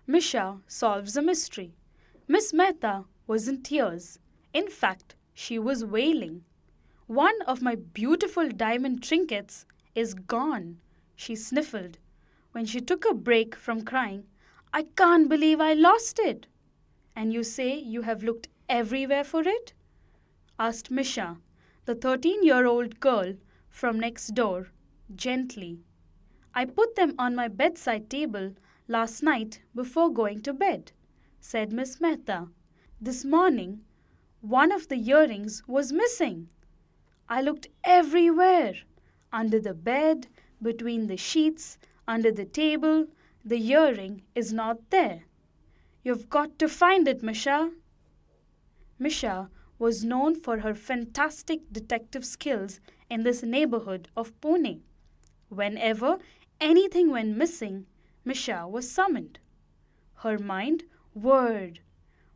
Misha solves a mystery. Miss Mehta was in tears. In fact, she was wailing. One of my beautiful diamond trinkets is gone, she sniffled. When she took a break from crying, I can't believe I lost it. And you say you have looked everywhere for it? Asked Misha, the 13-year-old girl from next door, gently. I put them on my bedside table last night before going to bed, said Miss Mehta. This morning, one of the earrings was missing. I looked everywhere under the bed, between the sheets, under the table. The earring is not there. You've got to find it, Misha. Misha was known for her fantastic detective skills in this neighborhood of Pune. Whenever anything went missing, Misha was summoned. Her mind whirred.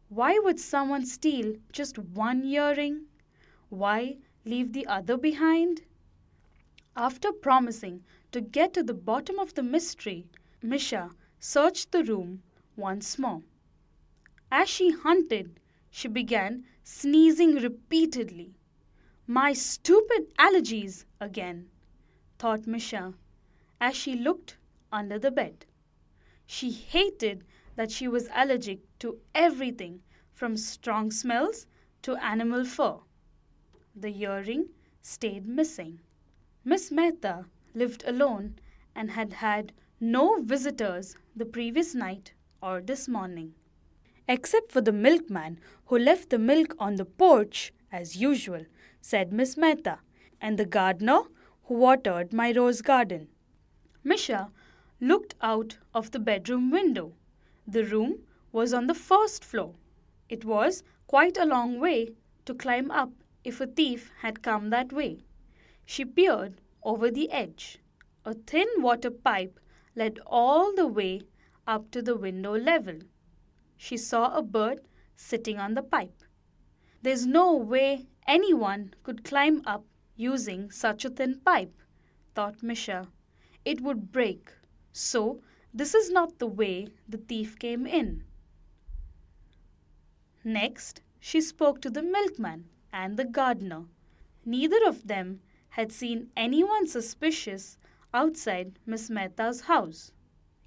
Why would someone steal just one earring? Why leave the other behind? After promising to get to the bottom of the mystery, Misha searched the room once more. As she hunted, she began sneezing repeatedly. My stupid allergies again, thought Misha as she looked under the bed. She hated that she was allergic to everything from strong smells to animal fur. The earring stayed missing. Miss Mehta lived alone and had had no visitors the previous night or this morning, except for the milkman who left the milk on the porch as usual, said Miss Mehta, and the gardener who watered my rose garden. Misha looked out of the bedroom window. The room was on the first floor. It was quite a long way to climb up if a thief had come that way. She peered over the edge. A thin water pipe led all the way up to the window level. She saw a bird sitting on the pipe. There's no way anyone could climb up using such a thin pipe, thought Misha. It would break. So, this is not the way the thief came in. Next, she spoke to the milkman and the gardener. Neither of them had seen anyone suspicious outside Miss Mehta's house.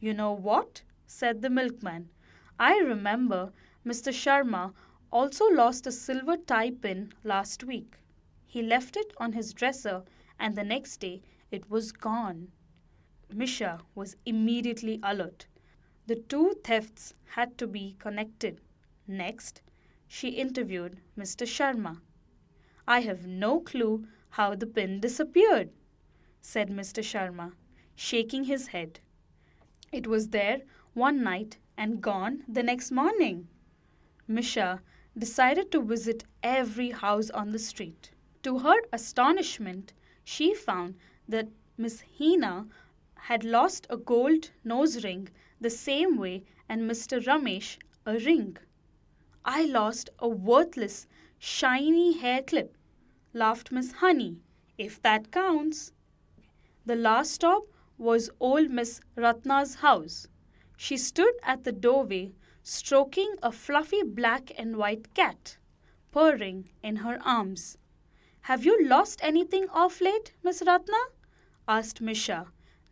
You know what? Said the milkman. I remember Mr. Sharma also lost a silver tie pin last week. He left it on his dresser and the next day it was gone. Misha was immediately alert. The two thefts had to be connected. Next, she interviewed Mr. Sharma. I have no clue how the pin disappeared, said Mr. Sharma, shaking his head. It was there one night and gone the next morning. Misha decided to visit every house on the street. To her astonishment, she found that Miss Hina had lost a gold nose ring the same way and Mr. Ramesh a ring. I lost a worthless, shiny hair clip, laughed Miss Honey, if that counts. The last stop was old Miss Ratna's house. She stood at the doorway, stroking a fluffy black and white cat, purring in her arms. Have you lost anything off late, Miss Ratna? Asked Misha,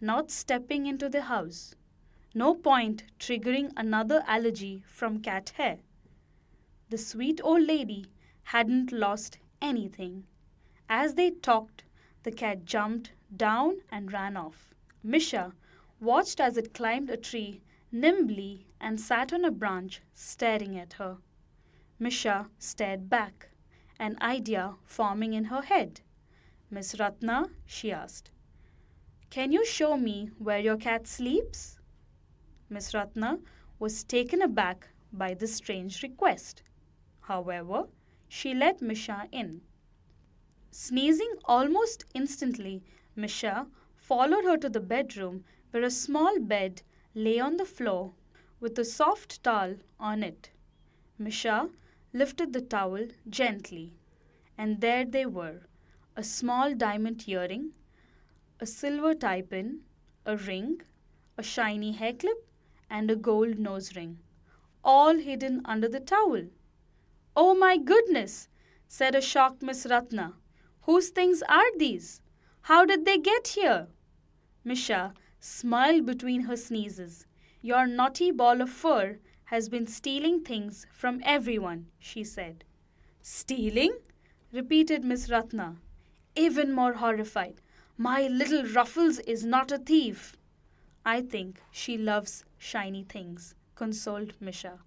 not stepping into the house. No point triggering another allergy from cat hair. The sweet old lady hadn't lost anything. As they talked, the cat jumped down and ran off. Misha watched as it climbed a tree nimbly and sat on a branch staring at her. Misha stared back, an idea forming in her head. Miss Ratna, she asked, can you show me where your cat sleeps? Miss Ratna was taken aback by this strange request. However, she let Misha in. Sneezing almost instantly, Misha followed her to the bedroom where a small bed lay on the floor with a soft towel on it. Misha lifted the towel gently, and there they were, a small diamond earring, a silver tie pin, a ring, a shiny hair clip, and a gold nose ring, all hidden under the towel. Oh my goodness, said a shocked Miss Ratna. Whose things are these? How did they get here? Misha smiled between her sneezes. Your naughty ball of fur has been stealing things from everyone, she said. Stealing? Repeated Miss Ratna, even more horrified. My little Ruffles is not a thief. I think she loves shiny things, consoled Misha.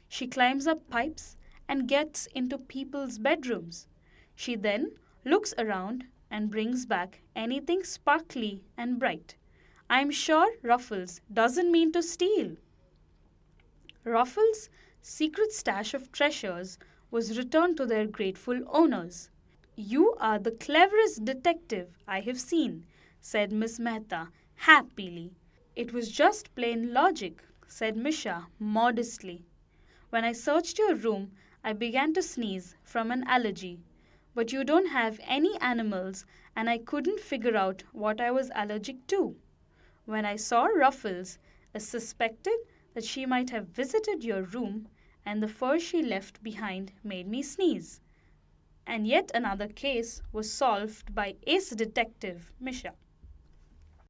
She climbs up pipes and gets into people's bedrooms. She then looks around and brings back anything sparkly and bright. I'm sure Ruffles doesn't mean to steal. Ruffles' secret stash of treasures was returned to their grateful owners. You are the cleverest detective I have seen, said Miss Mehta happily. It was just plain logic, said Misha modestly. When I searched your room, I began to sneeze from an allergy. But you don't have any animals, and I couldn't figure out what I was allergic to. When I saw Ruffles, I suspected that she might have visited your room, and the fur she left behind made me sneeze. And yet another case was solved by ace detective Misha.